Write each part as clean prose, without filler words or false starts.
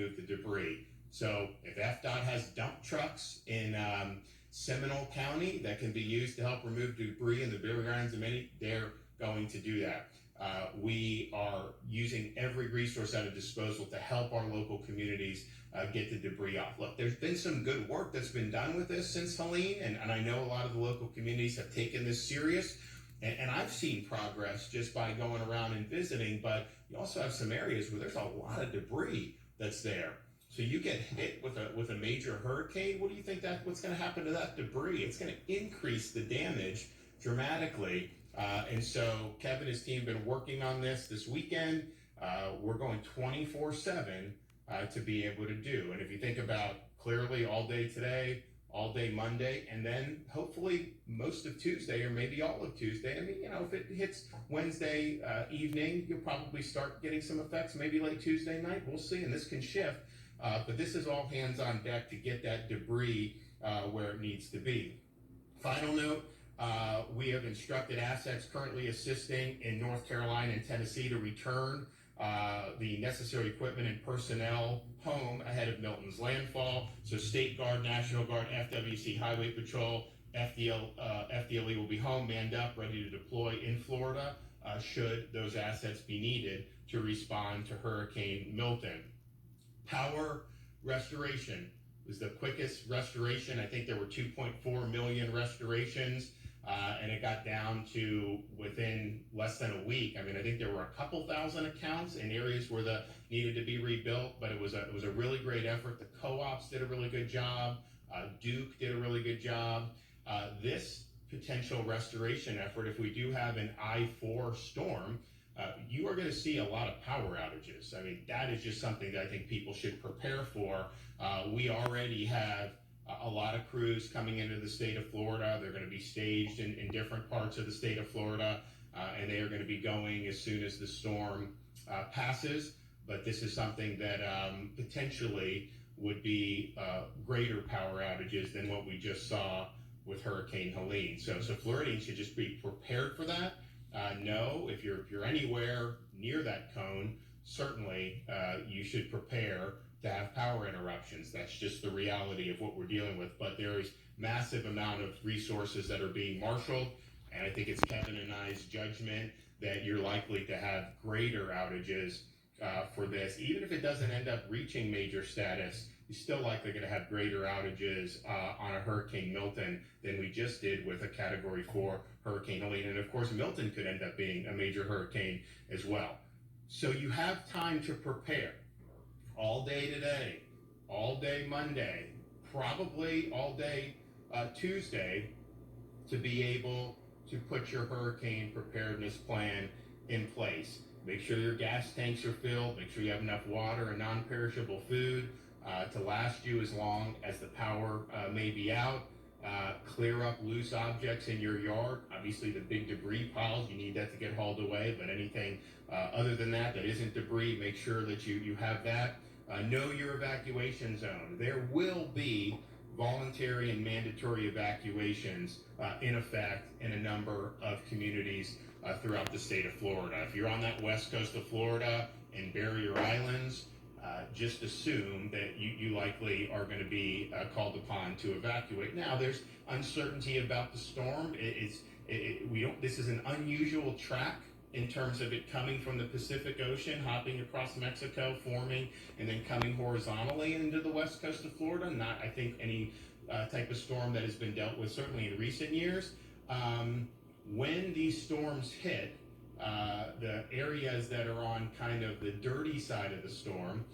remove the debris. So if FDOT has dump trucks in Seminole County that can be used to help remove debris in the Barrier Islands and many, they're going to do that. We are using every resource at our disposal to help our local communities get the debris off. Look, there's been some good work that's been done with this since Helene, and I know a lot of the local communities have taken this serious, and I've seen progress just by going around and visiting, but you also have some areas where there's a lot of debris that's there. So you get hit with a major hurricane, what do you think what's going to happen to that debris? It's going to increase the damage dramatically. And so Kevin and his team have been working on this weekend. We're going 24/7 to be able to do. And if you think about clearly all day today, all day Monday, and then hopefully most of Tuesday or maybe all of Tuesday. I mean, if it hits Wednesday evening, you'll probably start getting some effects, maybe late Tuesday night. We'll see, and this can shift. But this is all hands on deck to get that debris where it needs to be. Final note, we have instructed assets currently assisting in North Carolina and Tennessee to return the necessary equipment and personnel home ahead of Milton's landfall. So State Guard, National Guard, FWC Highway Patrol, FDLE will be home, manned up, ready to deploy in Florida should those assets be needed to respond to Hurricane Milton. Power restoration was the quickest restoration. I think there were 2.4 million restorations, and it got down to within less than a week. I mean, I think there were a couple thousand accounts in areas where the needed to be rebuilt, but it was a really great effort. The co-ops did a really good job. Duke did a really good job. This potential restoration effort, if we do have an I-4 storm, you are going to see a lot of power outages. I mean, that is just something that I think people should prepare for. We already have a lot of crews coming into the state of Florida. They're going to be staged in different parts of the state of Florida, and they are going to be going as soon as the storm passes. But this is something that potentially would be greater power outages than what we just saw with Hurricane Helene. So Floridians should just be prepared for that. No, if you're anywhere near that cone, certainly you should prepare to have power interruptions. That's just the reality of what we're dealing with. But there is massive amount of resources that are being marshaled, and I think it's Kevin and I's judgment that you're likely to have greater outages for this. Even if it doesn't end up reaching major status, you're still likely going to have greater outages on a Hurricane Milton than we just did with a Category 4 Hurricane Helene. And of course, Milton could end up being a major hurricane as well. So you have time to prepare all day today, all day Monday, probably all day Tuesday to be able to put your hurricane preparedness plan in place. Make sure your gas tanks are filled, make sure you have enough water and non-perishable food to last you as long as the power may be out. Clear up loose objects in your yard. Obviously the big debris piles, you need that to get hauled away, but anything other than that isn't debris, make sure that you have that. Know your evacuation zone. There will be voluntary and mandatory evacuations in effect in a number of communities throughout the state of Florida. If you're on that west coast of Florida and Barrier Islands, just assume that you likely are going to be called upon to evacuate. Now, there's uncertainty about the storm. This is an unusual track in terms of it coming from the Pacific Ocean, hopping across Mexico, forming, and then coming horizontally into the west coast of Florida. Not, I think, any type of storm that has been dealt with, certainly in recent years. When these storms hit, the areas that are on kind of the dirty side of the storm,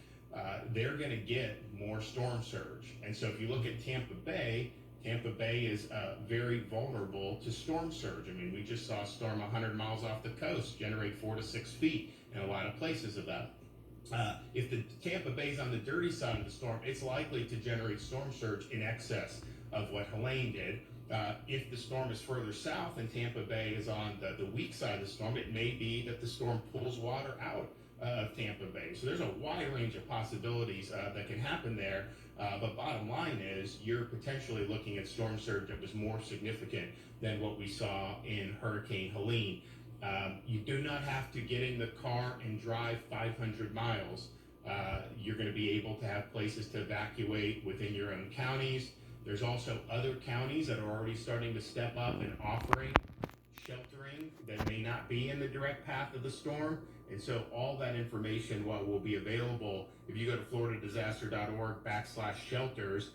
they're going to get more storm surge. And so if you look at Tampa Bay is very vulnerable to storm surge. I mean, we just saw a storm 100 miles off the coast generate 4 to 6 feet in a lot of places of that. If the Tampa Bay is on the dirty side of the storm, it's likely to generate storm surge in excess of what Helene did. If the storm is further south and Tampa Bay is on the weak side of the storm, it may be that the storm pulls water out of Tampa Bay. So there's a wide range of possibilities that can happen there. But bottom line is you're potentially looking at storm surge that was more significant than what we saw in Hurricane Helene. You do not have to get in the car and drive 500 miles You're going to be able to have places to evacuate within your own counties. There's also other counties that are already starting to step up and offering sheltering that may not be in the direct path of the storm. And so all that information will be available if you go to floridadisaster.org/shelters,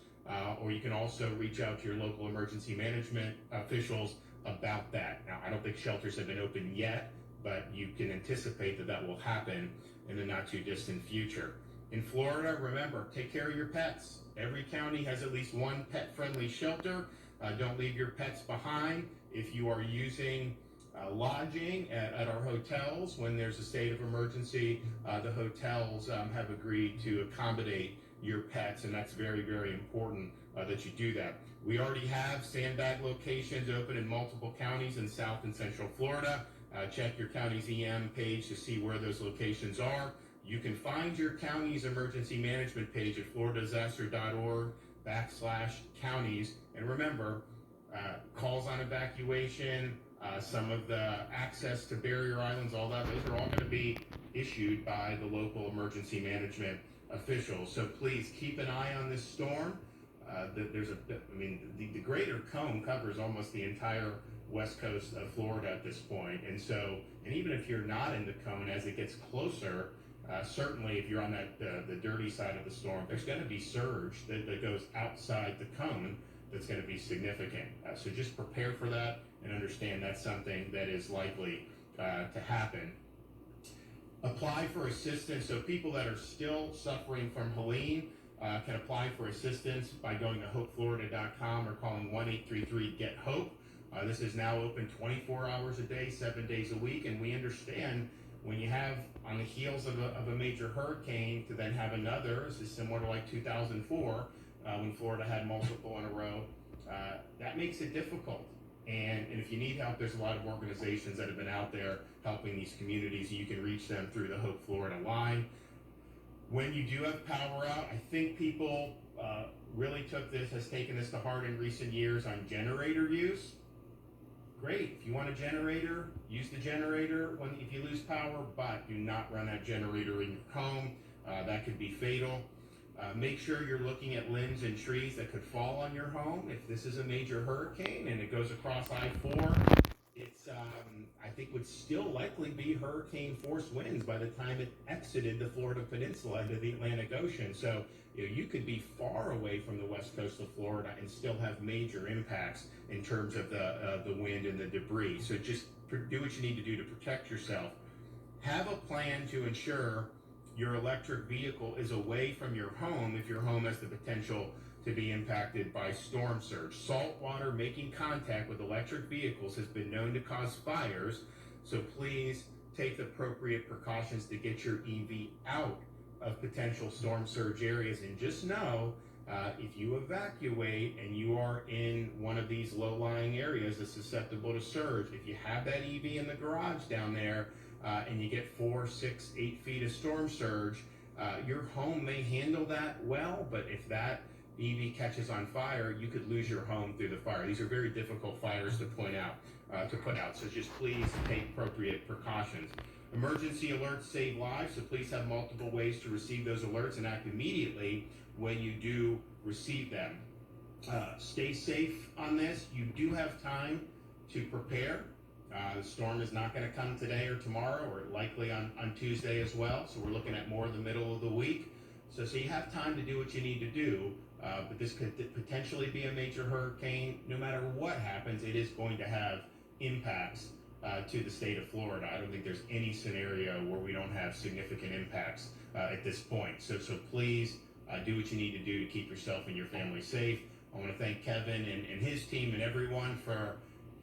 or you can also reach out to your local emergency management officials about that. Now, I don't think shelters have been open yet, but you can anticipate that that will happen in the not too distant future. In Florida, remember, take care of your pets. Every county has at least one pet-friendly shelter. Don't leave your pets behind. If you are using lodging at our hotels when there's a state of emergency, the hotels have agreed to accommodate your pets, and that's very, very important that you do that. We already have sandbag locations open in multiple counties in South and Central Florida. Check your county's EM page to see where those locations are. You can find your county's emergency management page at floridadisaster.org/counties. And remember, calls on evacuation, some of the access to barrier islands, all that, those are all going to be issued by the local emergency management officials. So please keep an eye on this storm. The greater cone covers almost the entire west coast of Florida at this point. And even if you're not in the cone, as it gets closer, certainly if you're on the dirty side of the storm, there's going to be surge that goes outside the cone that's going to be significant. So just prepare for that and understand that's something that is likely to happen. Apply for assistance. So people that are still suffering from Helene can apply for assistance by going to hopeflorida.com or calling 1-833-GET-HOPE. This is now open 24 hours a day, 7 days a week, and we understand when you have on the heels of a major hurricane to then have another, this is similar to like 2004, when Florida had multiple in a row, that makes it difficult. And if you need help, there's a lot of organizations that have been out there helping these communities. You can reach them through the Hope Florida line. When you do have power out, I think people really has taken this to heart in recent years on generator use. Great, if you want a generator, use the generator if you lose power, but do not run that generator in your home. That could be fatal. Make sure you're looking at limbs and trees that could fall on your home. If this is a major hurricane and it goes across I-4, it's I think would still likely be hurricane force winds by the time it exited the Florida Peninsula into the Atlantic Ocean. So you could be far away from the west coast of Florida and still have major impacts in terms of the wind and the debris. So just do what you need to do to protect yourself. Have a plan to ensure your electric vehicle is away from your home if your home has the potential to be impacted by storm surge. Salt water making contact with electric vehicles has been known to cause fires, so please take the appropriate precautions to get your EV out of potential storm surge areas. And just know, if you evacuate and you are in one of these low-lying areas that's susceptible to surge, if you have that EV in the garage down there, and you get 4, 6, 8 feet of storm surge, your home may handle that well, but if that EV catches on fire, you could lose your home through the fire. These are very difficult fires to put out. So just please take appropriate precautions. Emergency alerts save lives, so please have multiple ways to receive those alerts and act immediately when you do receive them. Stay safe on this. You do have time to prepare. The storm is not going to come today or tomorrow, or likely on Tuesday as well. So we're looking at more the middle of the week. So you have time to do what you need to do. But this could potentially be a major hurricane. No matter what happens, it is going to have impacts to the state of Florida. I don't think there's any scenario where we don't have significant impacts at this point. So please do what you need to do to keep yourself and your family safe. I want to thank Kevin and his team and everyone for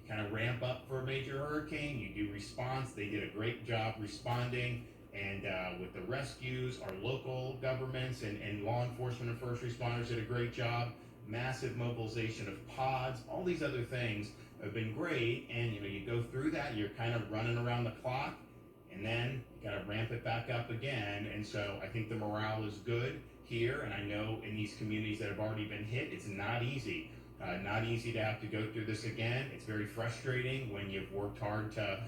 kind of ramp up for a major hurricane. You do response. They did a great job responding. And with the rescues, our local governments and law enforcement and first responders did a great job. Massive mobilization of pods, all these other things have been great. And you go through that, you're kind of running around the clock, and then you got to ramp it back up again. And so I think the morale is good here. And I know in these communities that have already been hit, it's not easy. Not easy to have to go through this again. It's very frustrating when you've worked hard to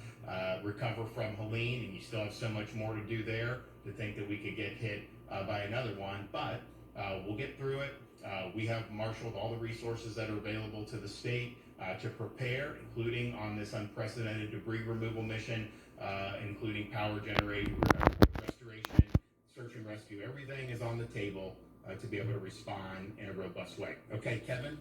recover from Helene and you still have so much more to do there, to think that we could get hit by another one, but we'll get through it. We have marshaled all the resources that are available to the state to prepare, including on this unprecedented debris removal mission, including power generating, restoration, search and rescue. Everything is on the table to be able to respond in a robust way. Okay, Kevin?